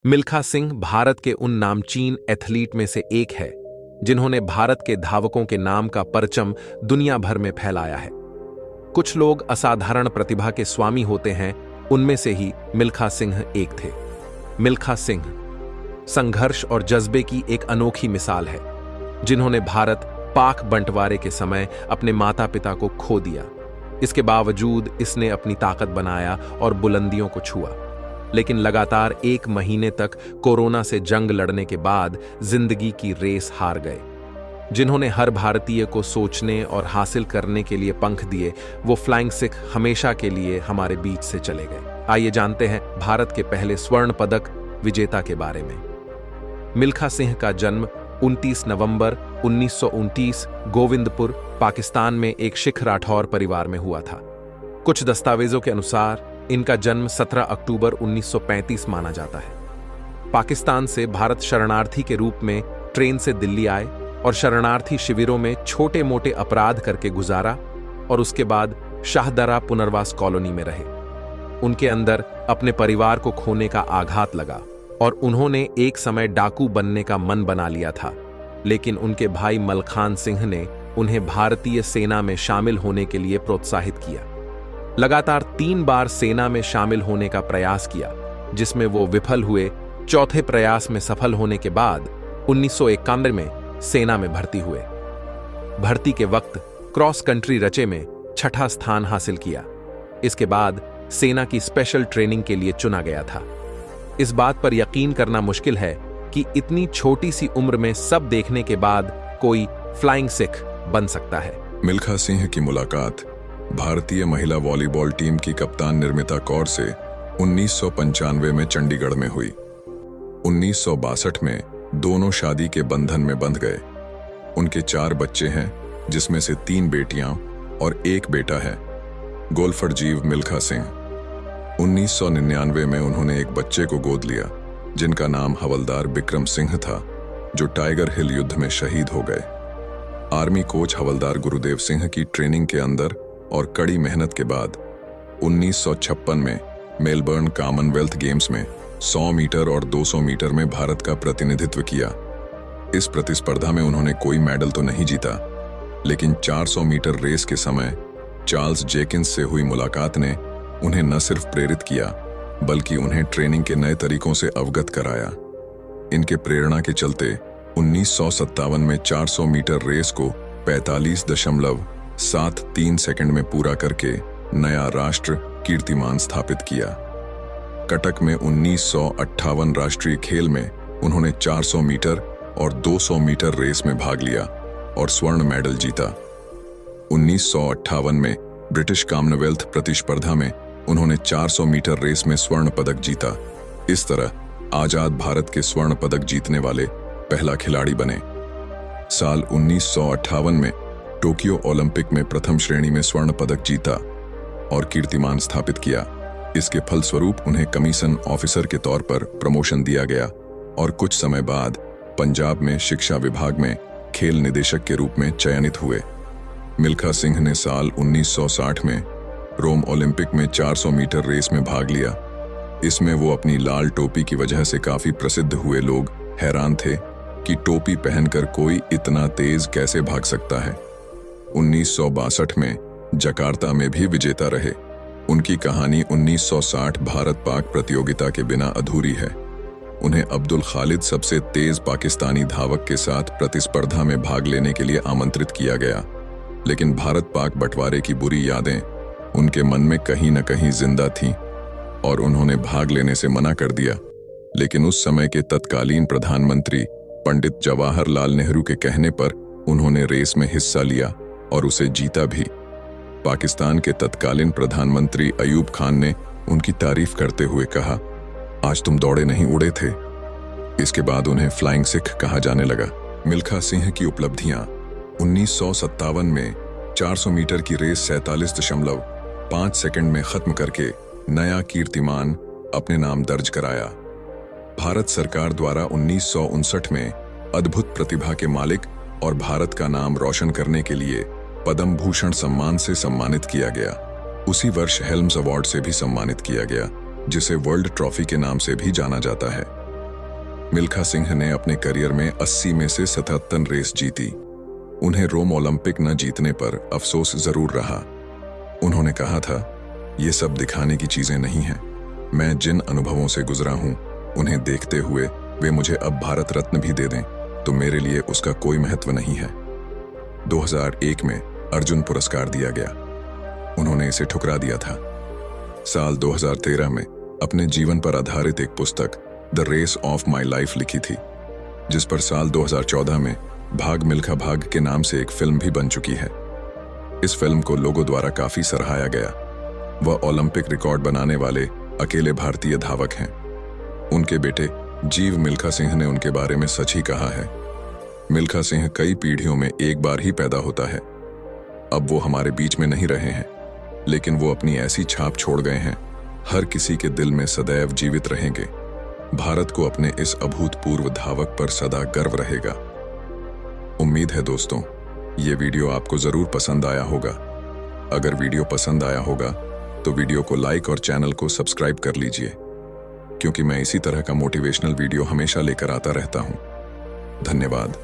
मिल्खा सिंह भारत के उन नामचीन एथलीट में से एक है जिन्होंने भारत के धावकों के नाम का परचम दुनिया भर में फैलाया है। कुछ लोग असाधारण प्रतिभा के स्वामी होते हैं, उनमें से ही मिल्खा सिंह एक थे। मिल्खा सिंह संघर्ष और जज्बे की एक अनोखी मिसाल है, जिन्होंने भारत पाक बंटवारे के समय अपने माता पिता को खो दिया। इसके बावजूद इसने अपनी ताकत बनाया और बुलंदियों को छुआ, लेकिन लगातार 1 महीने तक कोरोना से जंग लड़ने के बाद जिंदगी की रेस हार गए। जिन्होंने हर भारतीय को सोचने और हासिल करने के लिए पंख दिए, वो फ्लाइंग सिख हमेशा के लिए हमारे बीच से चले गए। आइए जानते हैं भारत के पहले स्वर्ण पदक विजेता के बारे में। मिल्खा सिंह का जन्म 29 नवंबर 1929 गोविंदपुर, पाकिस्तान में एक सिख राठौर परिवार में हुआ था। कुछ दस्तावेजों के अनुसार इनका जन्म 17 अक्टूबर 1935 माना जाता है। पाकिस्तान से भारत शरणार्थी के रूप में ट्रेन से दिल्ली आए और शरणार्थी शिविरों में छोटे मोटे अपराध करके गुजारा और उसके बाद शाहदरा पुनर्वास कॉलोनी में रहे। उनके अंदर अपने परिवार को खोने का आघात लगा और उन्होंने एक समय डाकू बनने का मन बना लिया था, लेकिन उनके भाई मलखान सिंह ने उन्हें भारतीय सेना में शामिल होने के लिए प्रोत्साहित किया। लगातार 3 बार सेना में शामिल होने का प्रयास किया, जिसमें वो विफल हुए। चौथे प्रयास में सफल होने के बाद 1991 में सेना में भर्ती हुए। भर्ती के वक्त क्रॉस कंट्री रचे में 6ठा स्थान हासिल किया। इसके बाद सेना की स्पेशल ट्रेनिंग के लिए चुना गया था। इस बात पर यकीन करना मुश्किल है कि इतनी छोटी सी उम्र में सब देखने के बाद कोई फ्लाइंग सिख बन सकता है। मिल्खा सिंह की मुलाकात भारतीय महिला वॉलीबॉल टीम की कप्तान निर्मिता कौर से 1995 में चंडीगढ़ में हुई। 1962 में दोनों शादी के बंधन में बंध गए। उनके 4 बच्चे हैं, जिसमें से 3 बेटियां और 1 बेटा है। गोल्फर जीव मिल्खा सिंह 1999 में उन्होंने एक बच्चे को गोद लिया, जिनका नाम हवलदार बिक्रम सिंह था, जो टाइगर हिल युद्ध में शहीद हो गए। आर्मी कोच हवलदार गुरुदेव सिंह की ट्रेनिंग के अंदर और कड़ी मेहनत के बाद 1956 में मेलबर्न कॉमनवेल्थ गेम्स में 100 मीटर और 200 मीटर में भारत का प्रतिनिधित्व किया। इस प्रतिस्पर्धा में उन्होंने कोई मेडल तो नहीं जीता, लेकिन 400 मीटर रेस के समय चार्ल्स जेकिंस से हुई मुलाकात ने उन्हें न सिर्फ प्रेरित किया, बल्कि उन्हें ट्रेनिंग के नए तरीकों से अवगत कराया। इनके प्रेरणा के चलते 1957 में 400 मीटर रेस को 45.73 सेकंड में पूरा करके नया राष्ट्र कीर्तिमान स्थापित किया। कटक में 1958 राष्ट्रीय खेल में उन्होंने 400 मीटर और 200 मीटर रेस में भाग लिया और स्वर्ण मेडल जीता। 1958 में ब्रिटिश कॉमनवेल्थ प्रतिस्पर्धा में उन्होंने 400 मीटर रेस में स्वर्ण पदक जीता। इस तरह आजाद भारत के स्वर्ण पदक जीतने वाले पहला खिलाड़ी बने। साल 1958 में टोक्यो ओलंपिक में प्रथम श्रेणी में स्वर्ण पदक जीता और कीर्तिमान स्थापित किया। इसके फलस्वरूप उन्हें कमीशन ऑफिसर के तौर पर प्रमोशन दिया गया और कुछ समय बाद पंजाब में शिक्षा विभाग में खेल निदेशक के रूप में चयनित हुए। मिल्खा सिंह ने साल 1960 में रोम ओलंपिक में 400 मीटर रेस में भाग लिया। इसमें वो अपनी लाल टोपी की वजह से काफी प्रसिद्ध हुए। लोग हैरान थे कि टोपी पहनकर कोई इतना तेज कैसे भाग सकता है। 1962 में जकार्ता में भी विजेता रहे। उनकी कहानी 1960 भारत पाक प्रतियोगिता के बिना अधूरी है। उन्हें अब्दुल खालिद सबसे तेज पाकिस्तानी धावक के साथ प्रतिस्पर्धा में भाग लेने के लिए आमंत्रित किया गया, लेकिन भारत पाक बंटवारे की बुरी यादें उनके मन में कहीं न कहीं जिंदा थीं और उन्होंने भाग लेने से मना कर दिया। लेकिन उस समय के तत्कालीन प्रधानमंत्री पंडित जवाहरलाल नेहरू के कहने पर उन्होंने रेस में हिस्सा लिया और उसे जीता भी। पाकिस्तान के तत्कालीन प्रधानमंत्री अयूब खान ने उनकी तारीफ करते हुए कहा, आज तुम दौड़े नहीं उड़े थे। इसके बाद उन्हें फ्लाइंग सिख कहा जाने लगा। मिल्खा सिंह की उपलब्धियां 1957 में 400 मीटर की रेस 47.5 सेकंड में खत्म करके नया कीर्तिमान अपने नाम दर्ज कराया। भारत सरकार द्वारा 1959 में अद्भुत प्रतिभा के मालिक और भारत का नाम रोशन करने के लिए पद्म भूषण सम्मान से सम्मानित किया गया। उसी वर्ष हेल्म्स अवार्ड से भी सम्मानित किया गया, जिसे वर्ल्ड ट्रॉफी के नाम से भी जाना जाता है। मिल्खा सिंह ने अपने करियर में 80 में से 77 रेस जीती। उन्हें रोम ओलंपिक न जीतने पर अफसोस जरूर रहा। उन्होंने कहा था, ये सब दिखाने की चीजें नहीं हैं। मैं जिन अनुभवों से गुजरा हूं, उन्हें देखते हुए वे मुझे अब भारत रत्न भी दे दें तो मेरे लिए उसका कोई महत्व नहीं है। 2001 में अर्जुन पुरस्कार दिया गया, उन्होंने इसे ठुकरा दिया था। साल 2013 में अपने जीवन पर आधारित एक पुस्तक the race of my life लिखी थी, जिस पर साल 2014 में भाग मिल्खा भाग के नाम से एक फिल्म भी बन चुकी है। इस फिल्म को लोगों द्वारा काफी सराहाया गया। वह ओलंपिक रिकॉर्ड बनाने वाले अकेले भारतीय धावक हैं। उनके बेटे जीव मिल्खा सिंह ने उनके बारे में सच ही कहा है। मिल्खा सिंह कई पीढ़ियों में एक बार ही पैदा होता है। अब वो हमारे बीच में नहीं रहे हैं, लेकिन वो अपनी ऐसी छाप छोड़ गए हैं, हर किसी के दिल में सदैव जीवित रहेंगे। भारत को अपने इस अभूतपूर्व धावक पर सदा गर्व रहेगा। उम्मीद है दोस्तों, ये वीडियो आपको जरूर पसंद आया होगा। अगर वीडियो पसंद आया होगा तो वीडियो को लाइक और चैनल को सब्सक्राइब कर लीजिए, क्योंकि मैं इसी तरह का मोटिवेशनल वीडियो हमेशा लेकर आता रहता हूं। धन्यवाद।